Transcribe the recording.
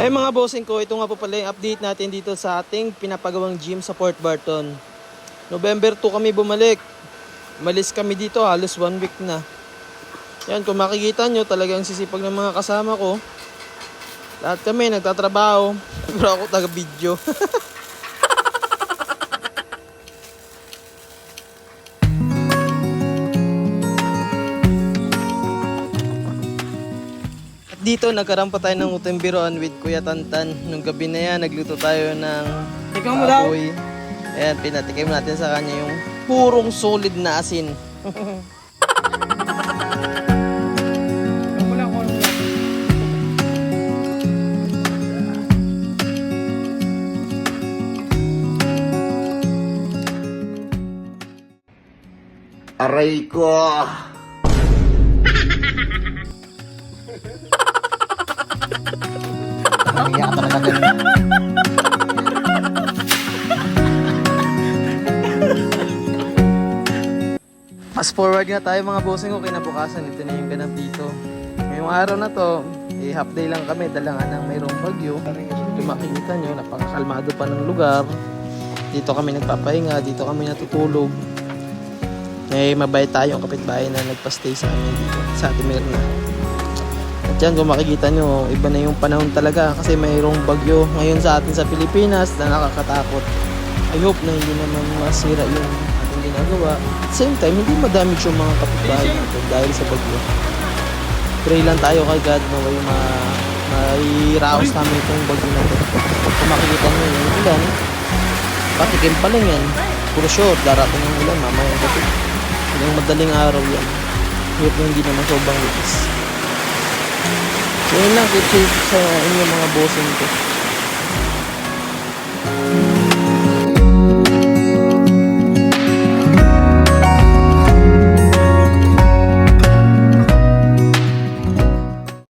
Ay mga bossing ko, ito nga po pala yung update natin dito sa ating pinapagawang gym sa Port Barton. November 2 kami bumalik. Umalis kami dito halos 1 week na. Yan, kung makikita nyo talagang sisipag ng mga kasama ko. Lahat kami nagtatrabaho. Pero ako taga-video. Dito nagkaroon pa tayo ng utembiroan with Kuya Tantan. Nung gabi na yan, nagluto tayo ng baboy. Ayan, pinatikim natin sa kanya yung purong solid na asin. Aray ko! Iyak talaga ganun. Fast forward na tayo mga bossing ko, kinabukasan ito na yung ganap dito. Ngayong araw na to, half day lang kami, dalangan ng mayroong bagyo. Kung makikita nyo, napakakalmado pa ng lugar. Dito kami nagpapahinga, dito kami natutulog. Mabait tayo ang kapitbahay na nagpa-stay sa amin dito, sa Ate Mirna. At yan, kung makikita nyo, iba na yung panahon talaga kasi mayroong bagyo ngayon sa atin sa Pilipinas na nakakatakot. I hope na hindi naman masira yung ating ginagawa. At same time, hindi madamage yung mga kapitbahay natin dahil sa bagyo. Pray lang tayo kay God na may raos namin itong bagyo na ito. Kung makikita nyo yung ulan, patikim pa lang yan. Puro sure, darating ang ulan mamaya gabi. Yung madaling araw yan. Hope na hindi naman sobrang litis. So yun lang, keep safe sa inyo mga bossing ko.